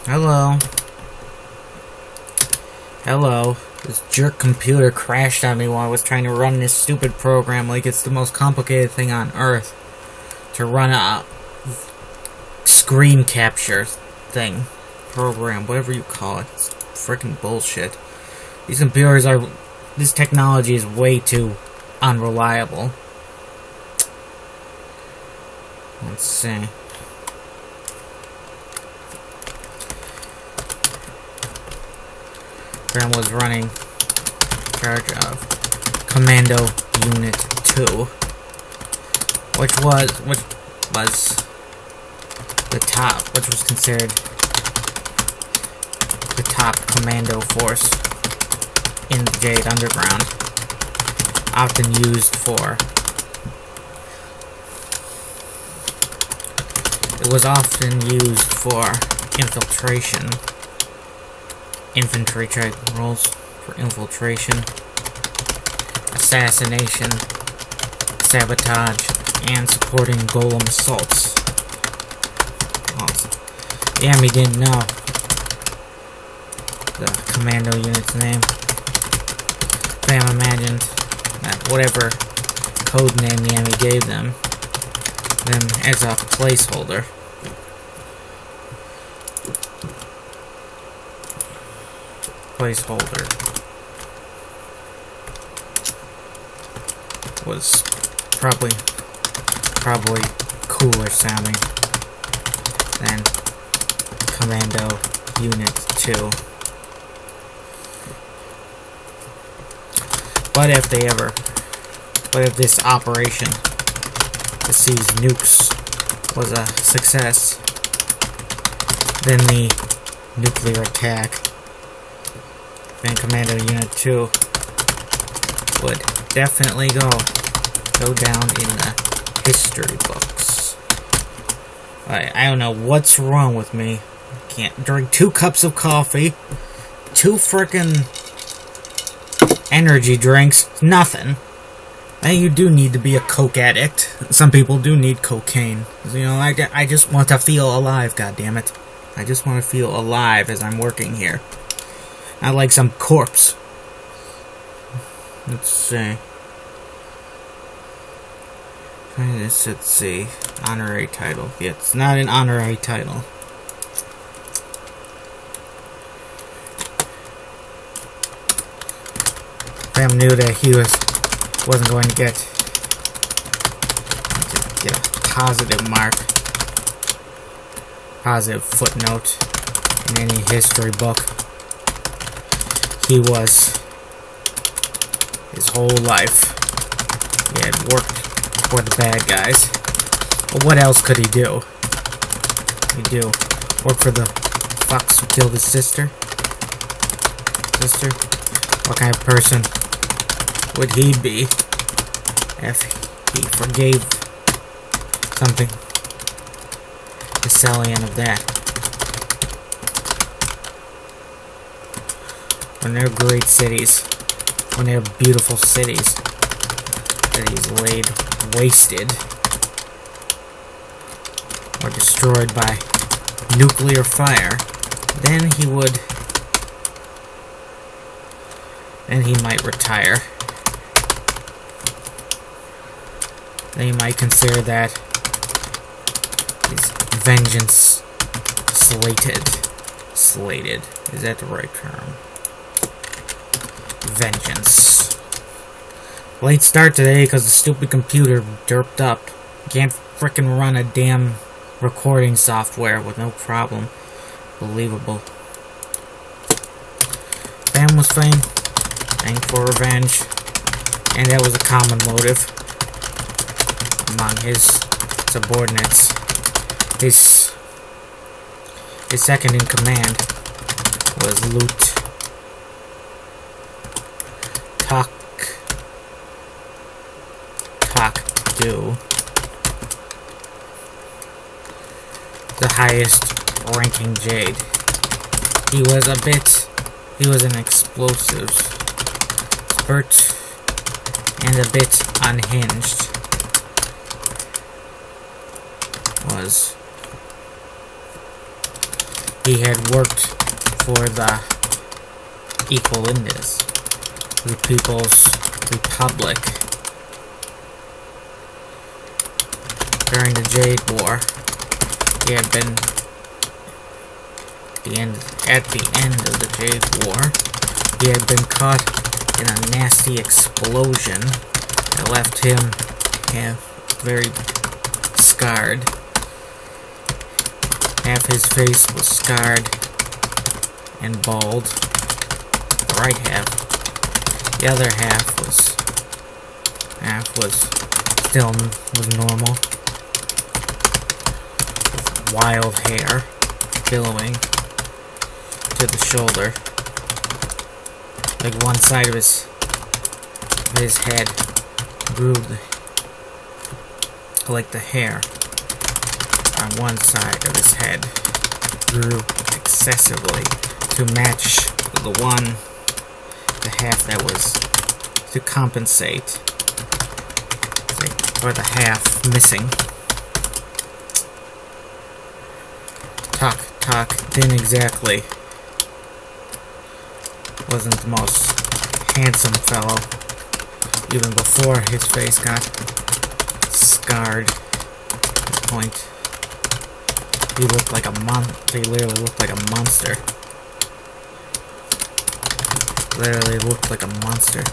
Hello. Hello. This jerk computer crashed on me while I was trying to run this stupid program like it's the most complicated thing on earth. To run a screen capture thing. Program, whatever you call it. It's freaking bullshit. These computers are... This technology is way too unreliable. Let's see. Program was running in charge of Commando Unit 2, which was the top, which was considered the top commando force in the Jade Underground, often used for. It was often used for infiltration. Infantry type roles for infiltration, assassination, sabotage, and supporting golem assaults. The enemy didn't know the commando unit's name. Fam imagined that whatever code name the enemy gave them as a placeholder. Was probably cooler sounding than Commando Unit 2. But if this operation to seize nukes was a success, then the nuclear attack, then Commando Unit 2 would definitely go down in the history books. I don't know what's wrong with me. I can't drink 2 cups of coffee, 2 frickin' energy drinks, nothing. And you do need to be a coke addict. Some people do need cocaine. You know, I just want to feel alive, goddammit. I just want to feel alive as I'm working here. Not like some corpse. Let's see. Let's see. Honorary title. Yeah, it's not an honorary title. Sam knew that he wasn't going to get a positive mark, positive footnote in any history book. He was, his whole life, he had worked for the bad guys. But what else could he do? Work for the fox who killed his sister? What kind of person would he be if he forgave something the salient of that? When they're great cities, when they're beautiful cities that he's laid wasted or destroyed by nuclear fire, then he might retire. Then you might consider that his vengeance slated. Is that the right term? Vengeance. Late start today because the stupid computer derped up. Can't frickin' run a damn recording software with no problem. Believable. Sam was fighting for revenge, and that was a common motive among his subordinates. His second in command was Lut Do, the highest ranking Jade. He was an explosives expert and a bit unhinged. He had worked for the Equal Indies, the People's Republic. During the Jade War, he had been at the end of the Jade War, he had been caught in a nasty explosion that left him very scarred. Half his face was scarred and bald. The right half. The other half was normal. Wild hair billowing to the shoulder. Like one side of his head grew like the hair on one side of his head grew excessively to match the half that was to compensate for the half missing. Talk didn't exactly wasn't the most handsome fellow even before his face got scarred to the point he looked like he literally looked like a monster. Literally looked like a monster.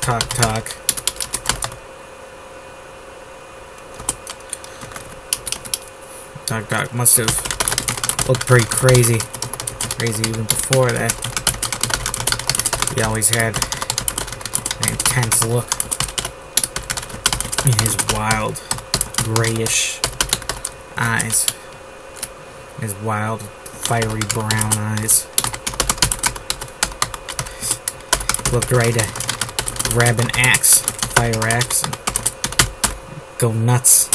Talk. Talk must have looked pretty crazy even before that. He always had an intense look in his wild, grayish eyes. His wild, fiery brown eyes. Looked ready to grab an axe, fire axe, and go nuts.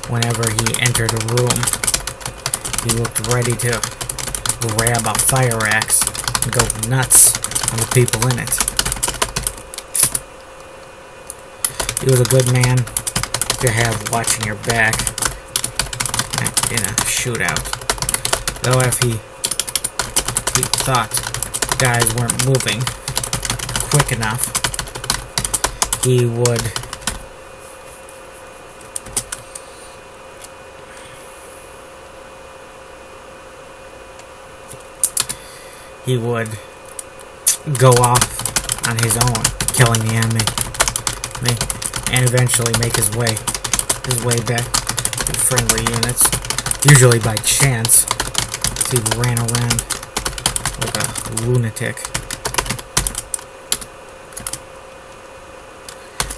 Whenever he entered a room, he looked ready to grab a fire axe and go nuts on the people in it. He was a good man to have watching your back in a shootout. Though if he thought guys weren't moving quick enough, he would go off on his own, killing the enemy, and eventually make his way back to friendly units, usually by chance. He ran around like a lunatic.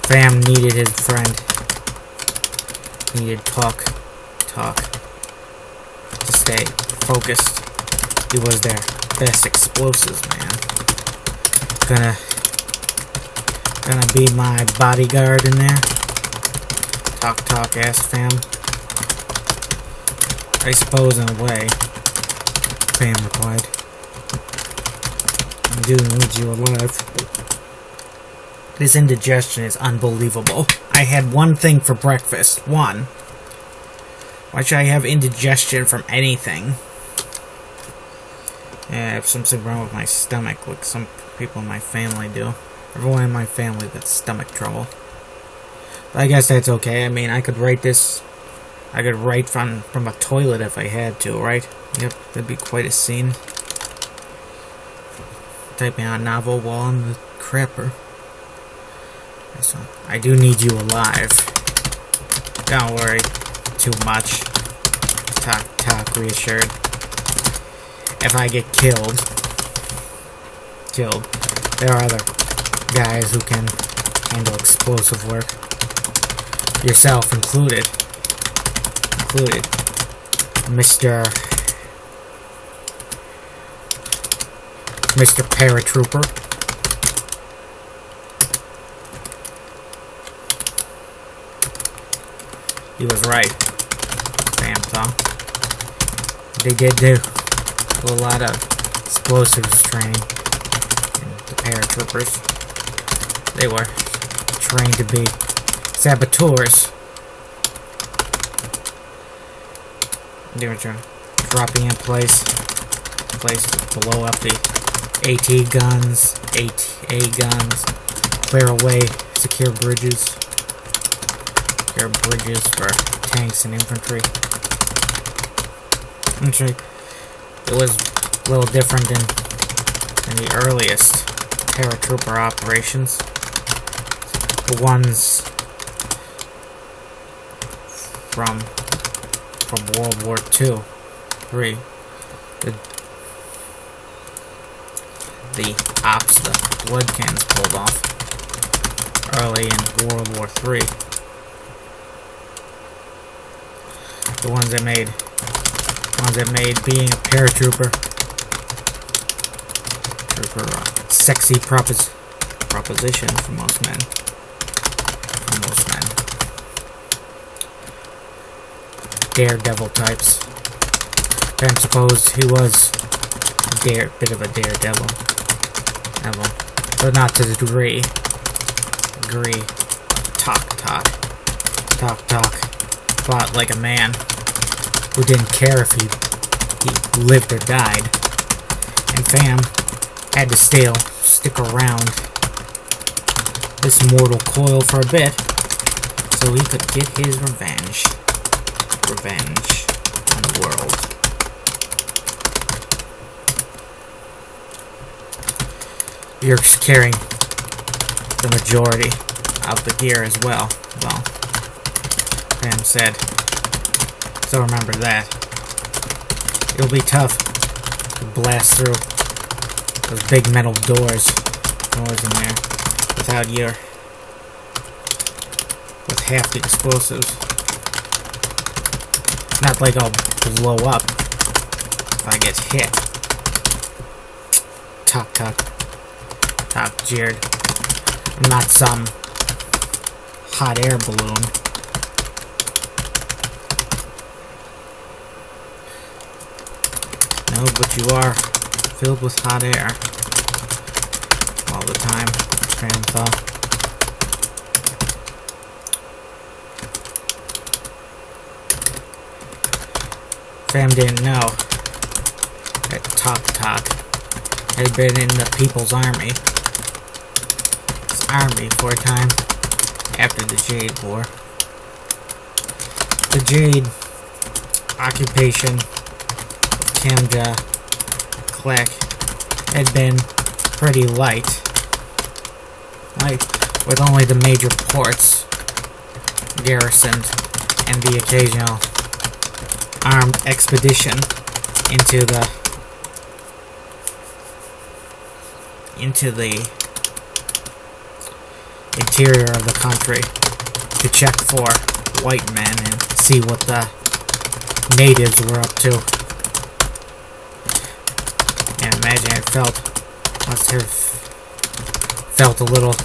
Fam needed his friend. He needed talk to stay focused. He was their best explosives, man. Gonna be my bodyguard in there? Talk, asked Fam. I suppose in a way, Fam replied. I do need you alive. This indigestion is unbelievable. I had one thing for breakfast. One. Why should I have indigestion from anything? Yeah, I have something wrong with my stomach, like some people in my family do. Everyone in my family got stomach trouble. But I guess that's okay. I mean, I could write from a toilet if I had to, right? Yep, that'd be quite a scene. Typing out a novel while I'm the crapper. So, I do need you alive. Don't worry too much. Talk, reassured. If I get killed, there are other guys who can handle explosive work. Yourself included. Mr. Paratrooper. He was right. Damn, Tom. They did do a lot of explosives training. And the paratroopers, they were trained to be saboteurs. They were dropping in place to blow up the AT guns, ATA guns, clear away secure bridges for tanks and infantry. It was a little different than the earliest paratrooper operations. The ones from World War II, III. The ops the blood cans pulled off early in World War III. The ones that made being a paratrooper sexy proposition for most men. Daredevil types. I suppose he was a bit of a daredevil. But not to the degree. Talk. Fought like a man who didn't care if he lived or died. And fam had to stick around this mortal coil for a bit so he could get his revenge on the world. You're carrying the majority of the gear as well. Well, Pam said. So remember that. It'll be tough to blast through those big metal doors in there with half the explosives. Not like I'll blow up if I get hit. Talk jeered. I'm not some hot air balloon. No, but you are filled with hot air all the time, Fam thought. Fam didn't know that Talk had been in the People's Army. For a time after the Jade War. The Jade occupation of Kamja Klek had been pretty light, with only the major ports garrisoned and the occasional armed expedition into the interior of the country to check for white men and see what the natives were up to. And imagine it must have felt a little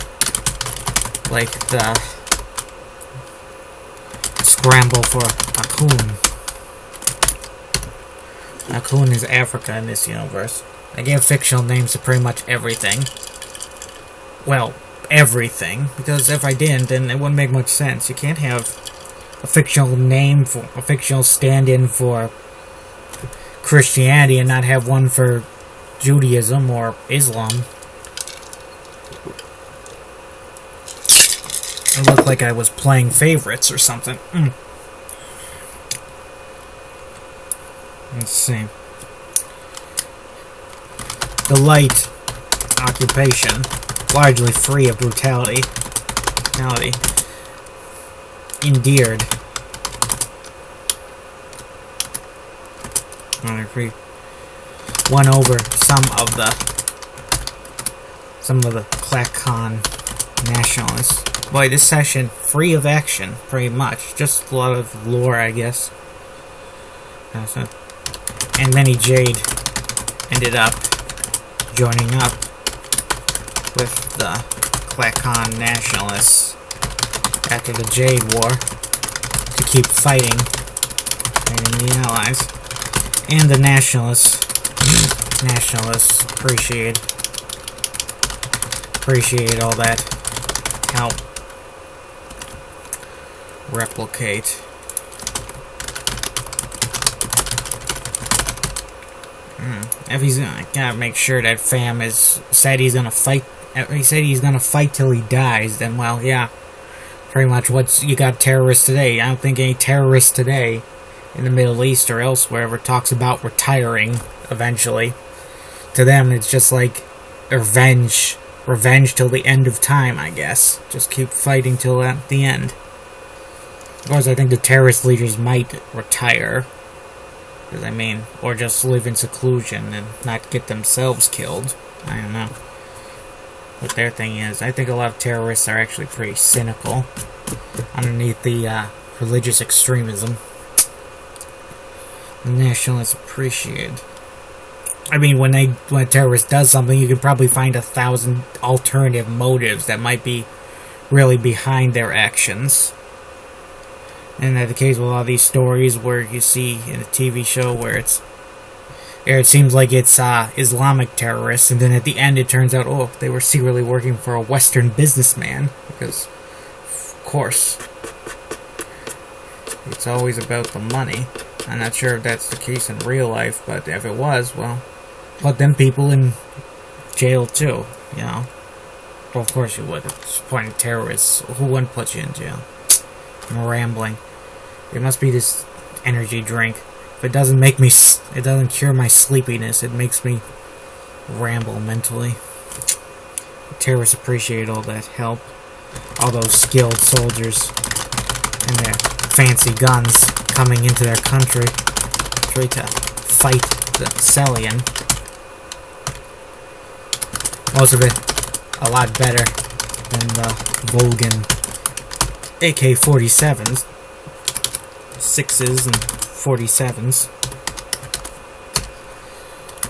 like the scramble for a coon. A coon is Africa in this universe. I gave fictional names to pretty much everything. Well, everything, because if I didn't, then it wouldn't make much sense. You can't have a fictional name for a fictional stand-in for Christianity and not have one for Judaism or Islam. It looked like I was playing favorites or something. Let's see. The light occupation, largely free of brutality, endeared. I agree. Won over some of the Klaxon nationalists. Boy, this session free of action, pretty much. Just a lot of lore, I guess. And many Jade ended up joining up with the Klaxon nationalists after the Jade War to keep fighting the Allies. And the nationalists. Nationalists appreciate all that help replicate. If he's gotta make sure that fam is said he's gonna fight. He said he's gonna fight till he dies. Then, well, yeah, pretty much. What's you got terrorists today? I don't think any terrorists today in the Middle East or elsewhere ever talks about retiring eventually. To them, it's just like revenge till the end of time, I guess. Just keep fighting till the end. Of course, I think the terrorist leaders might retire. Because, I mean, or just live in seclusion and not get themselves killed. I don't know what their thing is. I think a lot of terrorists are actually pretty cynical underneath the religious extremism. The nationalists appreciate. I mean, when a terrorist does something, you could probably find 1,000 alternative motives that might be really behind their actions. And that's the case with a lot of these stories where you see in a TV show where it seems like it's Islamic terrorists, and then at the end it turns out, oh, they were secretly working for a Western businessman, because, of course, it's always about the money. I'm not sure if that's the case in real life, but if it was, well, put them people in jail too, you know. Well, of course you would. It's pointing terrorists. Who wouldn't put you in jail? I'm rambling. It must be this energy drink. If it doesn't make me, it doesn't cure my sleepiness. It makes me ramble mentally. The terrorists appreciate all that help. All those skilled soldiers and their fancy guns coming into their country to fight the Sellian. Most of it a lot better than the Volgan AK-47s, 6s and 47s,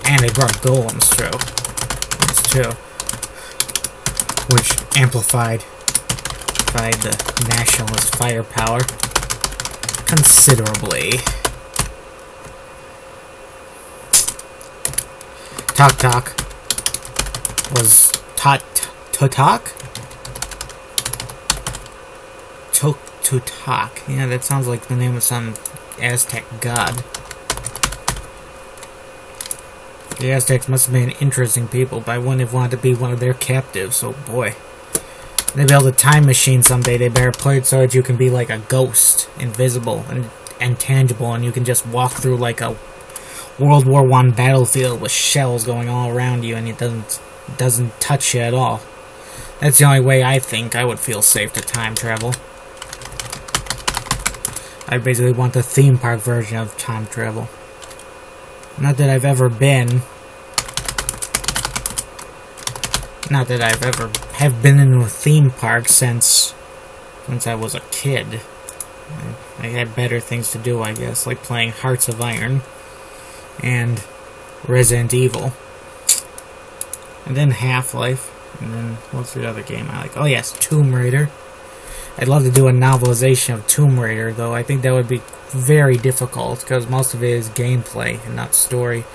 and they brought golems too, which amplified by the nationalist firepower considerably. Tok was Totok? Tutak. Yeah, that sounds like the name of some Aztec god. The Aztecs must have been interesting people, but I wouldn't have wanted to be one of their captives, oh boy. They build a time machine someday, they better play it so that you can be like a ghost, invisible and tangible, and you can just walk through like a World War I battlefield with shells going all around you, and it doesn't touch you at all. That's the only way I think I would feel safe to time travel. I basically want the theme park version of time travel. Not that I've ever been have been in a theme park since I was a kid. I had better things to do, I guess, like playing Hearts of Iron and Resident Evil. And then Half-Life. And then, what's the other game I like? Oh yes, Tomb Raider. I'd love to do a novelization of Tomb Raider, though I think that would be very difficult, because most of it is gameplay and not story.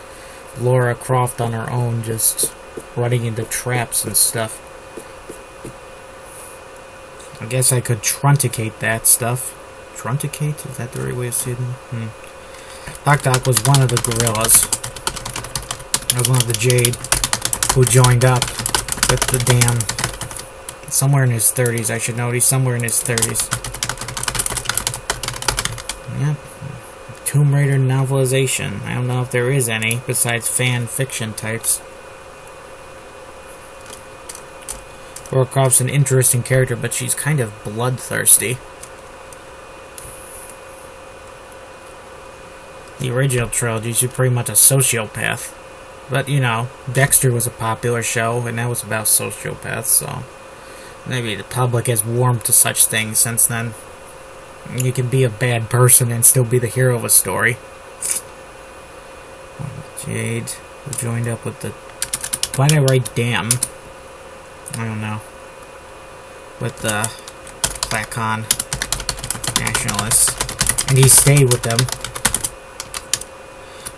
Lara Croft on her own, just running into traps and stuff. I guess I could trunticate that stuff. Trunticate? Is that the right way of saying it? Doc was one of the gorillas. That was one of the Jade who joined up with the damn... Somewhere in his 30s, I should note. He's somewhere in his 30s. Yep. Tomb Raider novelization. I don't know if there is any, besides fan fiction types. Lara Croft's an interesting character, but she's kind of bloodthirsty. The original trilogy, she's pretty much a sociopath. But, you know, Dexter was a popular show, and that was about sociopaths, so... Maybe the public has warmed to such things since then. You can be a bad person and still be the hero of a story. Jade, who joined up with the... Why did I write damn? I don't know. With the Klakon nationalists. And he stayed with them.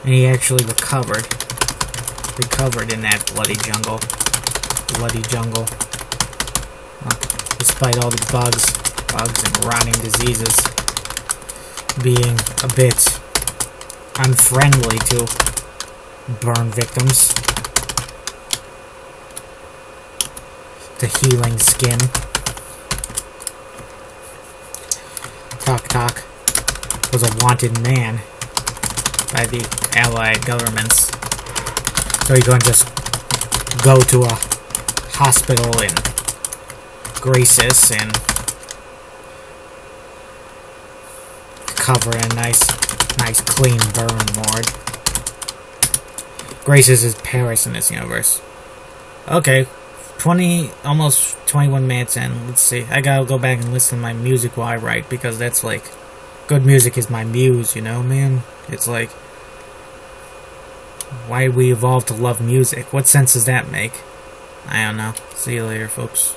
And he actually recovered in that bloody jungle. Despite all the bugs and rotting diseases being a bit unfriendly to burn victims. The healing skin. Tok was a wanted man by the Allied governments. So you can just go to a hospital in Gracis and cover a nice clean burn ward. Gracis is Paris in this universe. Okay, almost 21 minutes in. Let's see. I gotta go back and listen to my music while I write, because that's like, good music is my muse, you know, man? It's like, why we evolved to love music. What sense does that make? I don't know. See you later, folks.